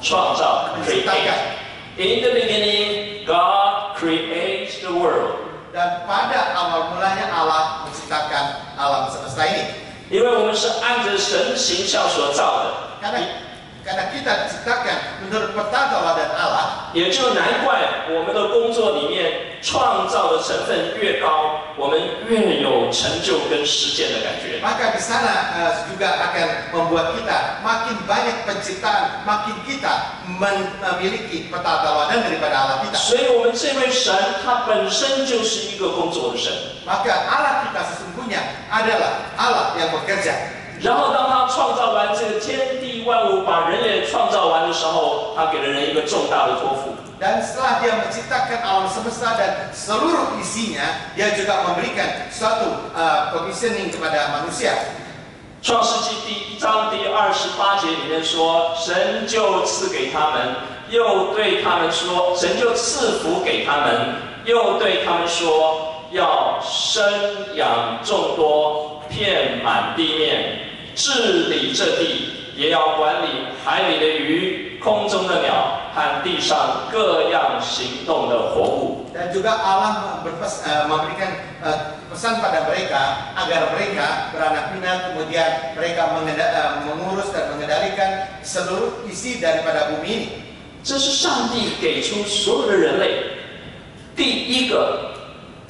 创造 menciptakan. In the beginning, God creates the world. Dan pada awal mulanya Allah menciptakan alam semesta ini. 因为我们是按着神的形象所造的， Karena kita diciptakan menurut peta Allah dan Allah. 也就难怪我们的工作里面创造的成分越高，我们越有成就跟实践的感觉。 Maka di sana juga akan membuat kita makin banyak penciptaan, makin kita memiliki peta tauladan daripada Allah kita. 所以，我们这位神他本身就是一个工作的神。 Maka Allah kita sesungguhnya adalah Allah yang bekerja. 然后，当他创造完这个天地万物，把人也创造完的时候，他给了人一个重大的托付。 Dan setelah dia menciptakan alam semesta dan seluruh isinya, dia juga memberikan suatu commissioning kepada manusia. 创世纪第1章第28节里面说，神就赐给他们，又对他们说，神就赐福给他们，又对他们说，要生养众多，遍满地面，治理这地，也要管理海里的鱼、空中的鸟和地上各样行动的活物。 Dan juga Allah memberikan pesan pada mereka agar mereka beranak pinak, kemudian mereka mengurus dan mengendalikan seluruh isi daripada bumi ini. 这是上帝给出所有的人类第一个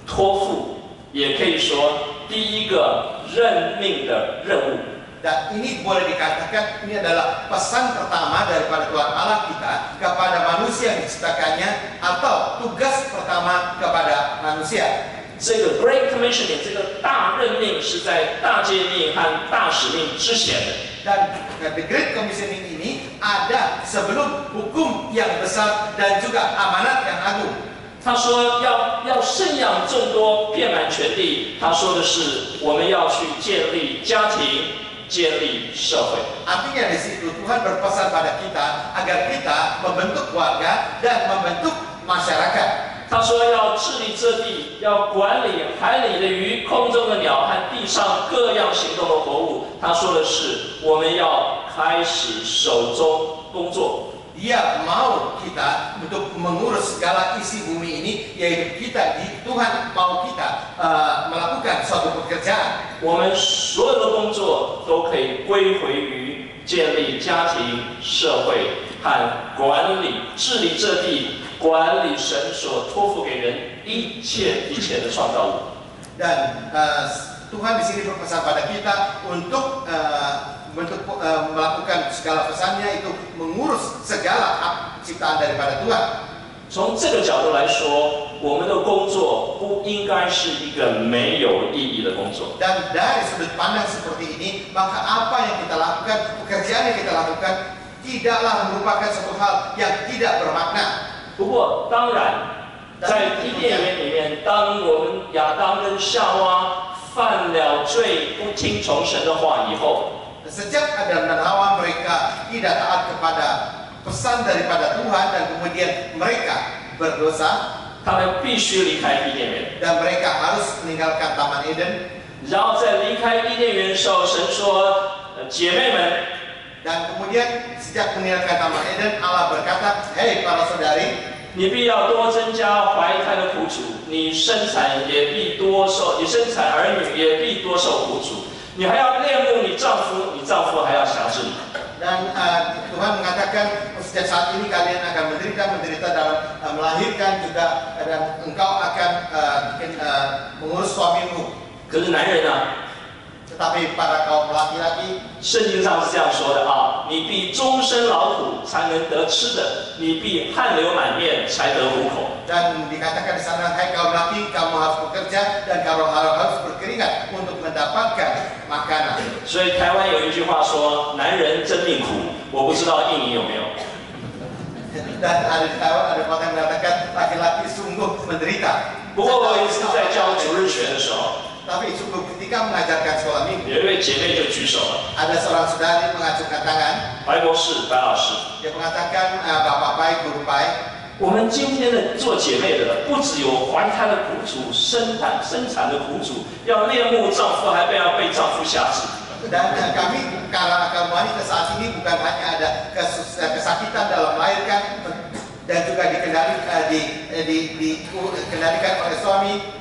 托付，也可以说第一个任命的任务。 Dan ini boleh dikatakan ini adalah pesan pertama daripada Tuhan Allah kita kepada manusia yang diciptakannya atau tugas pertama kepada manusia. 这个 Great Commissioning 这个大任命是在大诫命和大使命之前的。 Dan the Great Commissioning ini ada sebelum hukum yang besar dan juga amanat yang agung. 他说要生养众多，遍满全地。他说的是我们要去建立家庭。 建立社会。 Artinya di situ Tuhan berpesan pada kita agar kita membentuk keluarga dan membentuk masyarakat. 他说要治理这地，要管理海里的鱼、空中的鸟和地上各样行动的活物。他说的是我们要开始手中工作。 Dia mau kita untuk mengurus segala isi bumi ini, yaitu Tuhan mau kita melakukan suatu pekerjaan. 我们所有的工作都可以归回于建立家庭、社会和管理、治理这地、管理神所托付给人一切的创造物。 Dan Tuhan di sini berpesan pada kita untuk melakukan segala pesannya itu mengurus segala ciptaan daripada Tuhan. 从这个角度来说，我们的工作不应该是一个没有意义的工作。 Dan dari sudut pandang seperti ini, maka apa yang kita lakukan, pekerjaan yang kita lakukan, tidaklah merupakan suatu hal yang tidak bermakna. 不过，当然，在伊甸园里面，当我们亚当跟夏娃犯了罪，不听从神的话以后， Sejak Adam dan Hawa mereka tidak taat kepada pesan daripada Tuhan dan kemudian mereka berdosa, 他们必须离开伊甸园。 dan mereka harus meninggalkan Taman Eden. 然后在离开伊甸园的时候，神说：“姐妹们， Dan kemudian sejak meninggalkan Taman Eden, Allah berkata, "Hei para saudari, 你必要多增加怀胎的苦楚，你生产也必多受，你生产儿女也必多受苦楚。你还要恋慕你丈夫，你丈夫还要辖制你。” Dan Tuhan mengatakan sejak saat ini kalian akan menderita dalam melahirkan juga dan engkau akan mengurus suamimu. 可是男人呢？ Tetapi para kaum laki-laki, 圣经上是这样说的啊，你必终身劳苦才能得吃的，你必汗流满面才得糊口。 dan dikatakan di sana, hai kaum laki, kamu harus bekerja dan kamu harus berkeringat untuk mendapatkan makanan. 所以台湾有一句话说：“男人真命苦。”我不知道印尼有没有。 Dan ada di Taiwan ada kata yang mengatakan laki-laki sungguh menderita. 不过我有一次在教主日学的时候， Tapi sungguh ketika mengajarkan sekolah minggu, 有一位姐妹就举手了， ada seorang saudari mengacungkan tangan. 白博士、白老师。 Dia mengatakan, Bapak baik, guru baik. 我们今天的做姐妹的，不只有怀胎的苦楚、生产的苦楚，要恋慕丈夫，还要被丈夫辖制。Dan kami kaum wanita saat ini bukan hanya ada kesakitan dalam melahirkan dan juga dikendalikan oleh suami.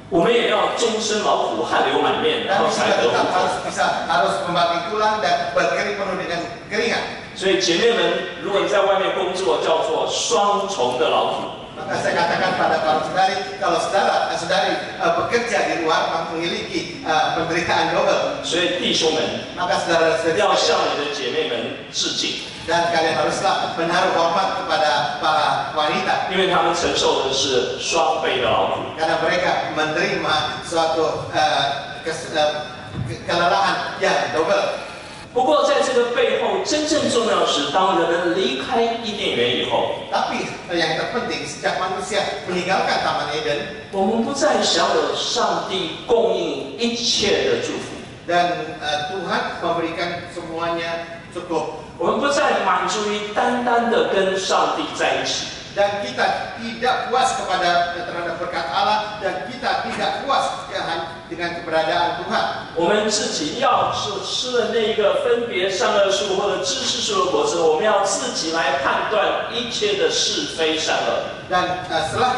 我们也要终身劳苦，汗流满面，然后 Kami 才 juga 得 tetap 福。 harus membanting tulang dan berkeringat penuh dengan keringat. 所以姐妹们，如果你在外面工作，叫做双重的劳苦。 Maka saya katakan pada para saudari, kalau saudari bekerja di luar memiliki penderitaan double. 所以弟兄们 Maka saudara-saudari 要向你的姐妹们致敬， dan kalian haruslah menaruh hormat kepada para wanita 因为他们承受的是双倍的劳苦。 karena mereka menerima suatu kelelahan yang double. 不过，在这个背后，真正重要的是，当人们离开伊甸园以后， Tapi yang terpenting sejak manusia meninggalkan Taman Eden 我们不再享有上帝供应一切的祝福， dan Tuhan memberikan semuanya cukup 我们不再满足于单单的跟上帝在一起。 dan kita tidak puas terhadap berkat Allah dan kita tidak puas dengan keberadaan Tuhan. 我们自己要是吃了那个分别善恶树或者知识树的果子，我们要自己来判断一切的是非善恶。 Dan setelah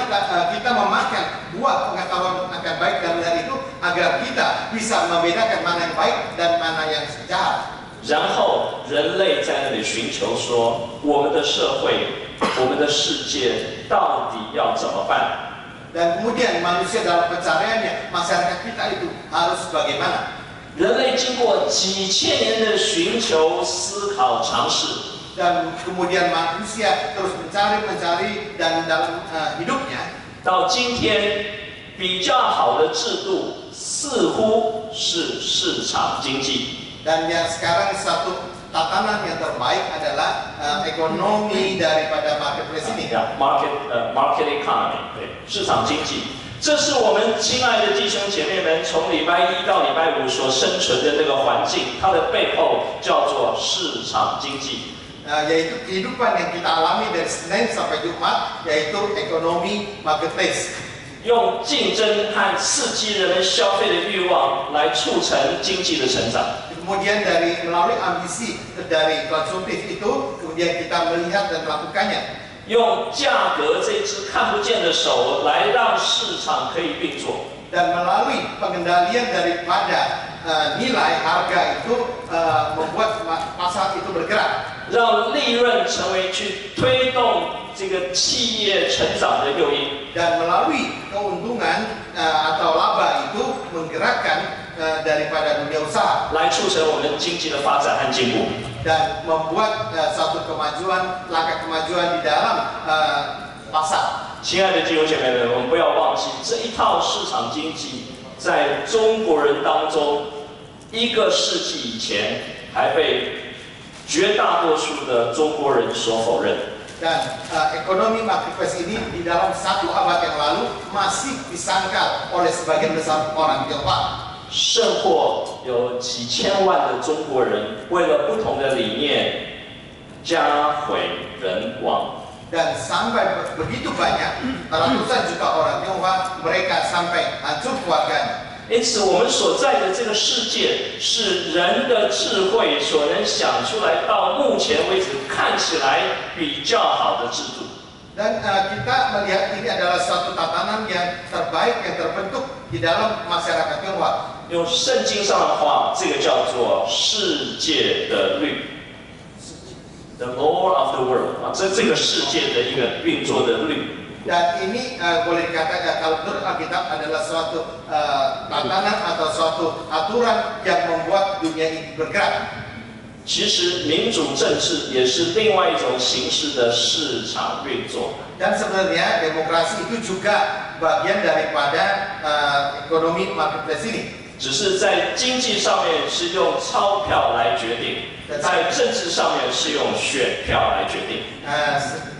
kita memakan buah pengetahuan akan baik dan benar itu agar kita bisa membedakan mana yang baik dan mana yang jahat. 然后人类在那里寻求说，我们的社会、我们的世界到底要怎么办？ Dan kemudian manusia dalam pencariannya, masyarakat kita itu harus bagaimana? 人类经过几千年的寻求、思考、尝试， Dan kemudian manusia terus mencari dan dalam hidupnya 到今天比较好的制度似乎是市场经济。 dan yang sekarang satu tatanan yang terbaik adalah ekonomi daripada marketplace ini. market economy， 对，市场经济。这是我们亲爱的弟兄姐妹们从礼拜一到礼拜五所生存的这个环境，它的背后叫做市场经济。 Yaitu kehidupan yang kita alami dari Senin sampai Jumat, yaitu ekonomi marketplace. 用竞争和刺激人们消费的欲望来促成经济的成长。 Kemudian melalui ambisi dari konsumtif itu, kemudian kita melihat dan melakukannya. 用价格这只看不见的手来让市场可以运作。 Dan melalui pengendalian daripada nilai harga itu membuat pasar itu bergerak. 让利润成为去推动这个企业成长的诱因。 Dan melalui keuntungan atau laba itu menggerakkan daripada dunia usaha 来促成我们经济的发展和进步。 dan membuat suatu kemajuan, langkah kemajuan di dalam pasar. 亲爱的弟兄姐妹们，我们不要忘记这一套市场经济，在中国人当中，1个世纪以前还被绝大多数的中国人所否认。 Dan ekonomi marketplace ini di dalam 1 abad yang lalu masih disangkal oleh sebagian besar orang Tionghoa. 甚或有几千万的中国人为了不同的理念家毁人亡。 Dan sampai begitu banyak ratusan juta orang Tionghoa mereka sampai hancur keluarganya. 因此，我们所在的这个世界是人的智慧所能想出来，到目前为止看起来比较好的制度。 Dan kita melihat ini adalah suatu tatanan yang terbaik yang terbentuk di dalam masyarakat Tionghoa. 用圣经上的话，这个叫做世界的律 ，the law of the world 啊，这个世界的一个运作的律。 Dan ini boleh dikatakan kalau menurut Alkitab adalah suatu tatanan atau suatu aturan yang membuat dunia ini bergerak. 其实民主政治也是另外一种形式的市场运作。 Dan sebenarnya demokrasi itu juga bagian daripada ekonomi marketplace ini. 只是在经济上面是用钞票来决定，在政治上面是用选票来决定。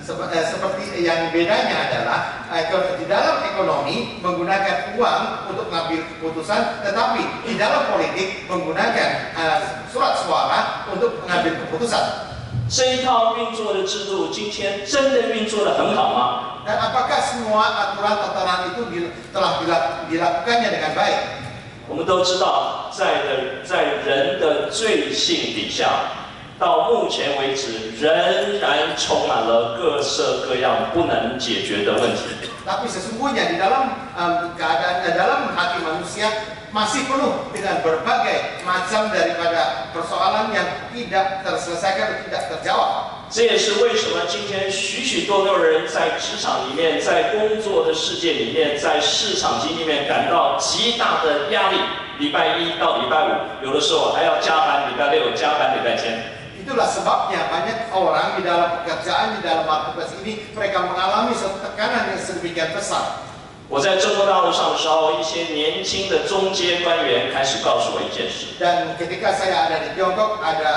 Seperti yang bedanya adalah di dalam ekonomi menggunakan uang untuk mengambil keputusan, tetapi di dalam politik menggunakan surat suara untuk mengambil keputusan. 这一套运作的制度，今天真的运作得很好吗？ Dan apakah semua aturan tatanan itu telah dilakukannya dengan baik? 我们都知道，在人的罪性底下，到目前为止仍然充满了各式各样不能解决的问题。Tapi sesungguhnya di dalam dalam hati manusia masih penuh dengan berbagai macam daripada persoalan yang tidak terselesaikan, tidak terjawab. 这也是为什么今天许许多多人在职场里面、在工作的世界里面、在市场经济里面感到极大的压力。礼拜一到礼拜五，有的时候还要加班，礼拜六加班，礼拜天。 Itulah sebabnya banyak orang di dalam pekerjaan, di dalam marketplace ini mereka mengalami suatu tekanan yang sedemikian besar. 我在中国大陆上的时候，一些年轻的中阶官员开始告诉我一件事。 Dan ketika saya ada di Tiongkok, ada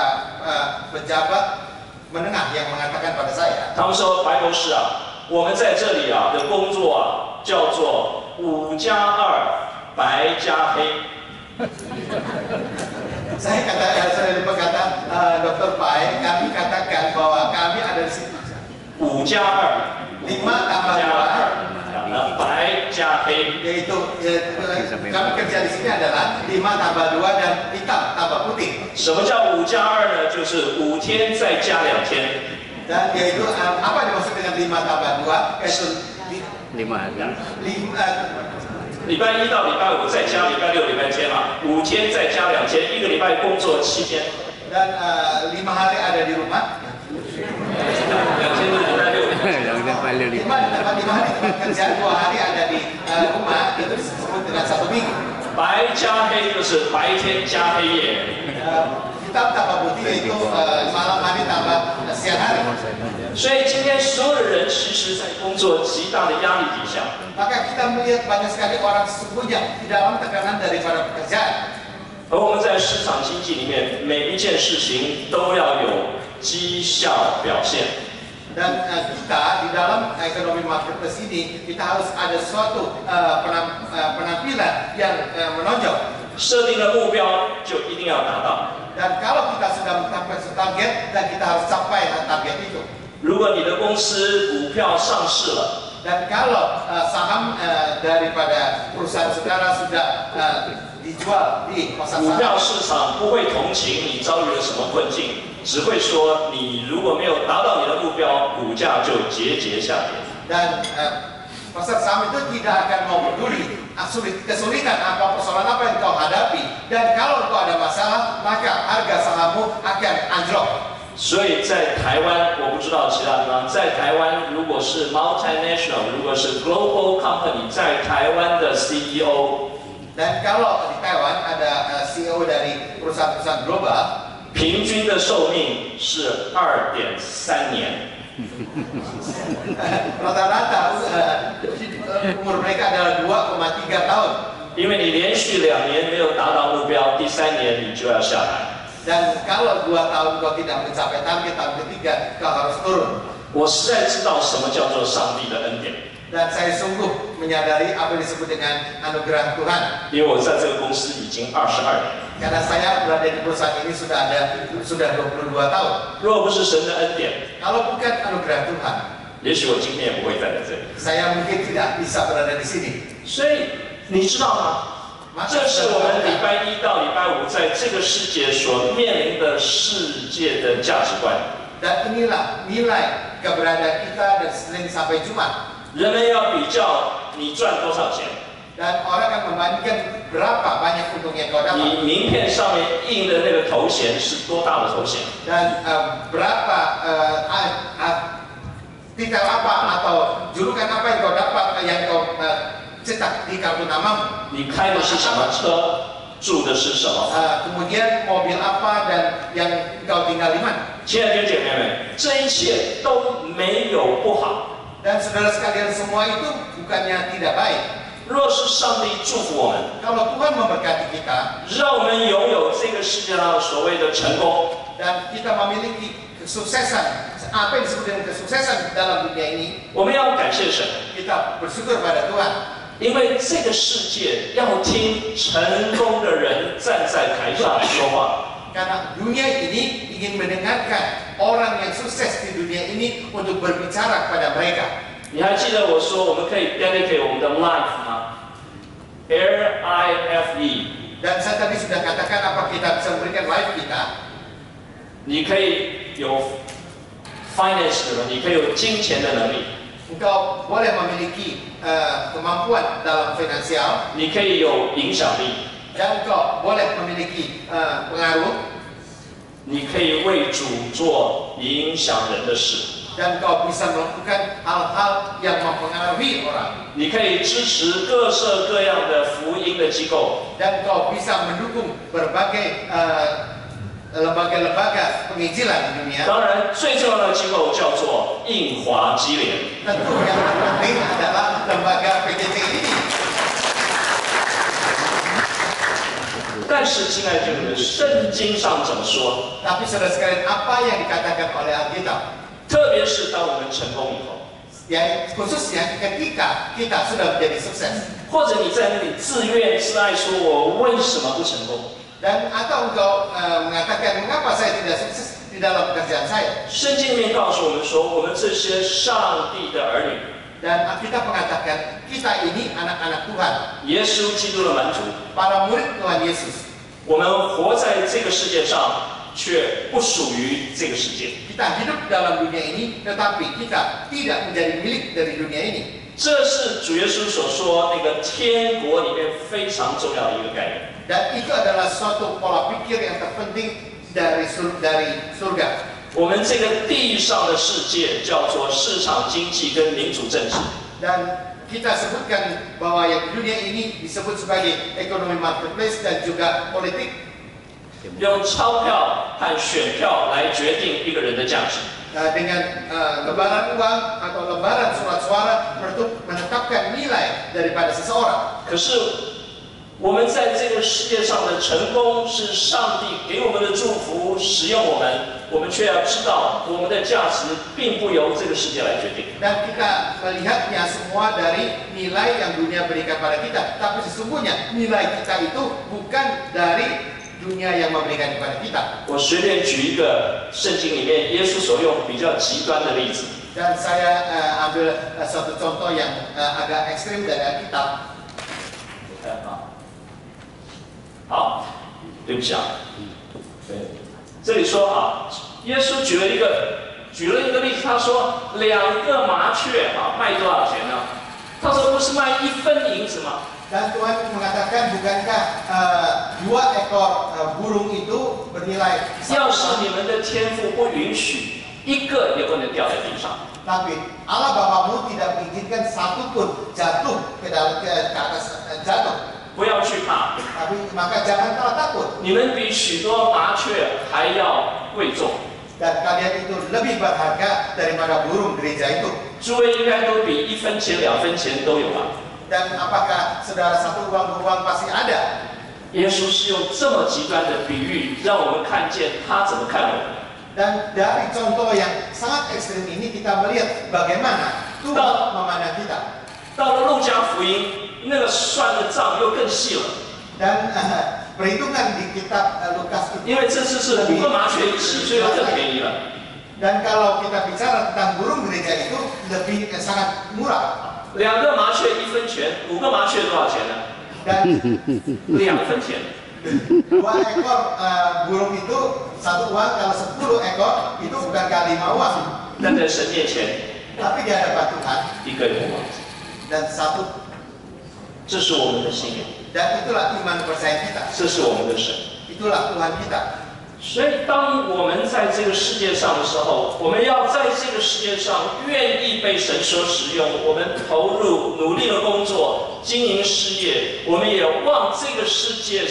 pejabat menengah yang mengatakan pada saya. 他们说：“白博士啊，我们在这里啊的工作啊叫做5+2，白加黑。” Saya berkata, Dr. Pai, kami katakan bahwa kami ada di situ. 5+2， 5 tambah 2, 白加黑。 yaitu kami kerja di sini adalah 5 tambah 2 dan hitam tambah putih. 什么叫5+2呢？就是5天再加2天。 Dan yaitu apa dimaksud dengan 5 tambah 2? Yaitu 礼拜一到礼拜五再加礼拜六、礼拜天嘛，5天再加2天，一个礼拜工作7天。 Dan 5 hari ada di rumah. 2天就是礼拜六。 5 hari tempat kerja, 2 hari ada di rumah, itu disebut dengan 1 minggu. 白加黑就是白天加黑夜。 Hitam tambah putih itu malam hari tambah siang hari. 所以今天所有的人其实在工作极大的压力底下。 Maka kita melihat banyak sekali orang sesungguhnya di dalam tekanan daripada pekerjaan. 而我们在市场经济里面，每一件事情都要有绩效表现。 Dan kita di dalam ekonomi marketplace ini kita harus ada suatu penampilan yang menonjol. 设定了目标就一定要达到。 Dan kalau kita sudah mencapai target dan kita harus capai target itu. 如果你的公司股票上市了， Dan kalau saham daripada perusahaan saudara sudah dijual di pasar 股 saham. 票市场不会同情你遭遇了什么困境，只会说你如果没有达到你的目标，股价就节节下跌。 Dan pasar saham itu tidak akan mau peduli kesulitan apa, persoalan apa yang kau hadapi. Dan kalau kau ada masalah, maka harga sahammu akan anjlok. 所以在台湾，我不知道其他地方，在台湾如果是 multinational， 如果是 global company， 在台湾的 CEO， Dan kalau di Taiwan ada CEO dari perusahaan-perusahaan global, 平均的寿命是2.3年。 rata-rata umur mereka adalah 2,3 tahun. 因为你连续2年没有达到目标，第3年你就要下来。 Dan kalau 2 tahun kau tidak mencapai target, tahun ketiga kau harus turun. 我实在知道什么叫做上帝的恩典， Dan saya sungguh menyadari apa yang disebut dengan anugerah Tuhan. 因为我在这个公司已经22年。 Karena saya berada di perusahaan ini sudah 22 tahun. 若不是神的恩典， Kalau bukan anugerah Tuhan, 也许我今天也不会站在这里。 saya mungkin tidak bisa berada di sini. 所以你知道吗？这是我们礼拜一到礼拜五在这个世界所面临的世界的价值观。 Dan inilah nilai keberadaan kita dari Senin sampai Jumat. 人们要比较你赚多少钱， Dan orang akan membandingkan berapa banyak untung yang kau 你 dapat. 名片上面印的那个头衔是多大的头衔。 Dan berapa titel apa atau julukan apa yang kau dapat yang kau cetak di kartu namamu. 你开的是什么车，住的是什么房？ Kemudian mobil apa dan yang kau tinggal di mana. 亲爱的弟兄姐妹们，这一切都没有不好。 Dan saudara sekalian semua itu bukannya tidak baik. 若是上帝祝福我们， Kalau Tuhan memberkati kita 让我们拥有这个世界上所谓的成功， dan kita memiliki kesuksesan, apa yang disebut dengan kesuksesan dalam dunia ini, 我们要感谢神， kita bersyukur pada Tuhan. 因为这个世界要听成功的人站在台上说话。 Karena dunia ini ingin mendengarkan orang yang sukses di dunia ini untuk berbicara kepada mereka. 你还记得我说我们可以 dedicate 我们的 life 吗？ LIFE Dan saya tadi sudah katakan apa kita bisa memberikan life kita. 你可以有 finance 的，你可以有金钱的能力， Engkau boleh memiliki kemampuan dalam finansial 你可以有影响力， dan engkau boleh memiliki pengaruh 你可以为主做影响人的事， dan engkau bisa melakukan hal-hal yang mempengaruhi orang 你可以支持各式各样的福音的机构， dan engkau bisa mendukung berbagai lembaga-lembaga penginjilan di dunia. 当然最重要的机构叫做印华基联。 Tentu yang terpenting adalah lembaga PJT ini. 但是，亲爱的弟兄们，圣经上怎么说？ Tapi saudara sekalian, apa yang dikatakan oleh Alkitab? 特别是当我们成功以后， Ya, khususnya ketika kita sudah menjadi sukses 或者你在那里自怨自艾，说我为什么不成功？ dan atau engkau mengatakan mengapa saya tidak sukses di dalam pekerjaan saya. 圣经里面告诉我们说，我们这些上帝的儿女， Dan Alkitab mengatakan kita ini anak-anak Tuhan, 耶稣基督的门徒， para murid Tuhan Yesus. 我们活在这个世界上，却不属于这个世界。 Kita hidup dalam dunia ini, tetapi kita tidak menjadi milik dari dunia ini. 这是主耶稣所说那个天国里面非常重要的一个概念。 Dan itu adalah suatu pola pikir yang terpenting dari surga. 我们这个地上的世界叫做市场经济跟民主政治。 Dan kita sebutkan bahwa yang dunia ini disebut sebagai ekonomi marketplace dan juga politik. 用钞票和选票来决定一个人的价值。 Dengan lembaran uang atau lembaran surat suara untuk menetapkan nilai daripada seseorang. 可是我们在这个世界上的成功是上帝给我们的祝福，使用我们，我们却要知道我们的价值并不由这个世界来决定。 Dan kita melihatnya semua dari nilai yang dunia berikan pada kita. Tapi sesungguhnya nilai kita itu bukan dari dunia yang memberikan kepada kita. 我随便举一个圣经里面耶稣所用比较极端的例子。 Dan saya ambil suatu contoh yang agak ekstrim dari Alkitab. 好，对不起啊。对，这里说啊，耶稣举了一个例子，他说2个麻雀啊卖多少钱呢？他说不是卖1分银子吗？ Dan Tuhan mengatakan bukankah 2 ekor burung itu bernilai 要是你们的天父不允许，一个也不能掉在地上。 Tapi Allah Bapamu tidak mengizinkan satu pun jatuh ke atas jatuh. 不要惧怕， Tapi maka jangan kalah takut. 你们比许多麻雀还要贵重。 Dan kalian itu lebih berharga daripada burung gereja itu. 诸位应该都比1分钱、2分钱都有吧？ Dan apakah saudara satu uang 2 uang pasti ada? 耶稣是用这么极端的比喻，让我们看见他怎么看我们。 Dan dari contoh yang sangat ekstrim ini kita melihat bagaimana Tuhan memandang kita. 到了路加福音，那个算的账又更细了， Dan perhitungan di kitab Lukas itu 因为这次是5个麻雀一起，所以更便宜了。 Dan kalau kita bicara tentang burung gereja itu lebih sangat murah. 2个麻雀1分钱，5个麻雀多少钱呢？ Dan 2分钱。 2 ekor burung itu 1 uang, kalau 10 ekor itu bukankah 5 uang. 但在神面前， Tapi di hadapan Tuhan 1个也不忘记。 dan 1, 这是我们的信仰， dan itulah iman percaya kita. 这是我们的神。 Itulah Tuhan kita. 所以，当我们在这个世界上的时候，我们要在这个世界上愿意被神所使用，我们投入努力的工作、经营事业，我们也往这个世界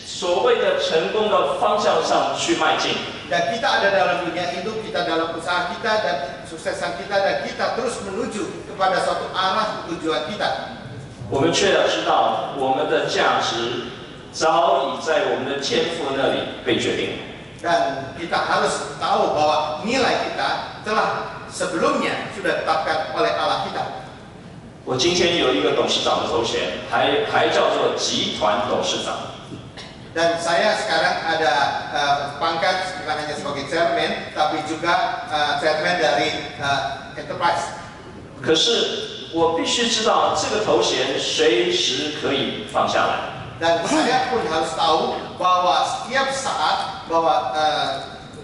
所谓的成功的方向上去迈进。 Dan kita ada dalam dunia hidup, kita dalam usaha kita dan suksesan kita, dan kita terus menuju kepada suatu arah tujuan kita. 我们却要知道，我们的价值早已在我们的天父那里被决定了。 Dan kita harus tahu bahwa nilai kita telah sebelumnya sudah ditetapkan oleh Allah kita. 我今天有一个董事长的头衔，还叫做集团董事长。 Dan saya sekarang ada pangkat bukan hanya sebagai chairman, tapi juga chairman dari enterprise. 可是我必须知道，这个头衔随时可以放下来。Dan saya pun harus tahu bahwa setiap saat bahwa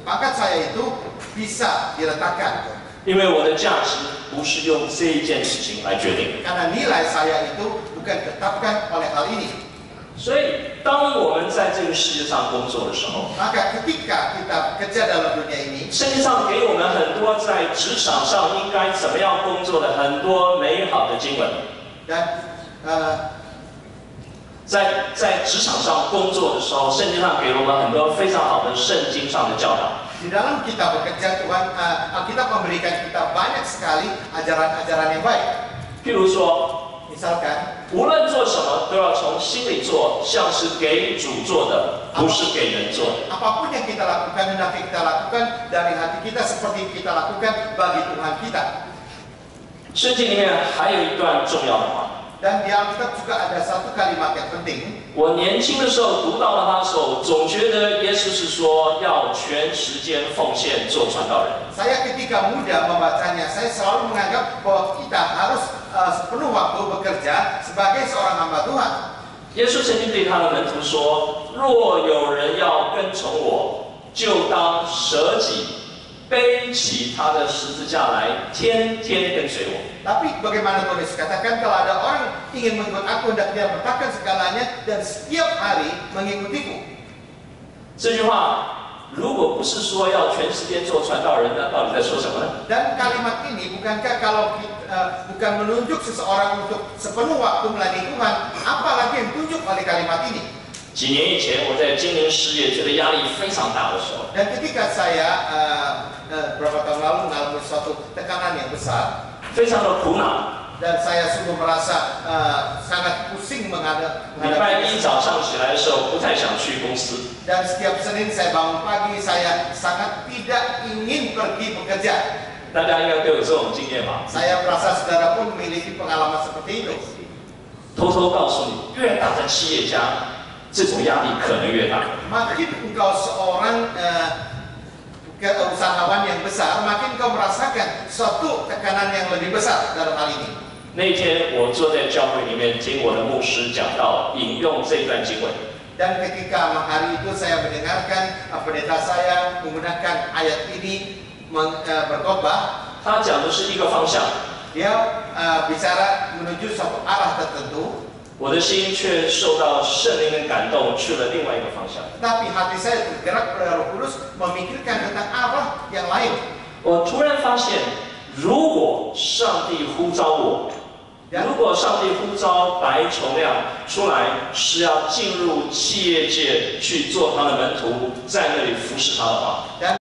pangkat saya itu bisa diletakkan. 因为我的价值不是用这一件事情来决定的。 Karena nilai saya itu bukan ditetapkan oleh hal ini. 所以，当我们在这个世界上工作的时候， Maka ketika kita kerja dalam dunia ini, 圣经上给我们很多在职场上应该怎么样工作的很多美好的经文。 dan 在职场上工作的时候，圣经上给了我们很多非常好的圣经上的教导。 di dalam kita bekerja Tuhan, Alkitab memberikan kita banyak sekali ajaran-ajaran yang baik. 譬如说， Misalkan, 无论做什么都要从心里做，像是给主做的，不是给人做的。 apapun yang kita lakukan, hendaknya kita lakukan dari hati kita seperti kita lakukan bagi Tuhan kita. 圣经里面还有一段重要的话， Dan di Alkitab juga ada satu kalimat yang penting. 我年轻的时候读到了它的时候，总觉得耶稣是说要全时间奉献做传道人。 Saya ketika muda membacanya, saya selalu menganggap bahwa kita harus sepenuh waktu bekerja sebagai seorang hamba Tuhan. 耶稣曾经对他的门徒说：“若有人要跟从我，就当舍己，背起他的十字架来，天天跟随我。” Tapi bagaimana Tuhan Yesus katakan, kalau ada orang ingin mengikut aku, hendak dia letakkan segalanya dan setiap hari mengikutiku. 这句话如果不是说要全时间做传道人，那到底在说什么呢？ Dan kalimat ini bukankah kalau bukan menunjuk seseorang untuk sepenuh waktu melayani Tuhan, apalagi yang ditunjuk oleh kalimat ini. 几年以前，我在经营事业觉得压力非常大的时候， Dan ketika saya beberapa tahun lalu mengalami suatu tekanan yang besar, 非常的苦恼。 dan saya sungguh merasa sangat pusing 礼拜一早上起来的时候，不太想去公司。 Dan setiap Senin saya bangun pagi, saya sangat tidak ingin pergi bekerja. 大家应该都有这种经验吧？ Saya merasa saudara pun memiliki pengalaman seperti itu. 偷偷告诉你，越大的企业家，这种压力可能越大。 Makin engkau seorang usahawan yang besar, makin kau merasakan suatu tekanan yang lebih besar dalam hal ini. 那天我坐在教会里面听我的牧师讲到，引用这段经文。 Dan ketika hari itu saya mendengarkan pendeta saya menggunakan ayat ini berkhotbah, 他讲的是一个方向， dia bicara menuju suatu arah tertentu, 我的心却受到圣灵的感动，去了另外一个方向。 tetapi hati saya tergerak oleh Roh Kudus memikirkan tentang arah yang lain. 我突然发现，如果上帝呼召我，如果上帝呼召白崇亮出来，是要进入企业界去做他的门徒，在那里服侍他的话。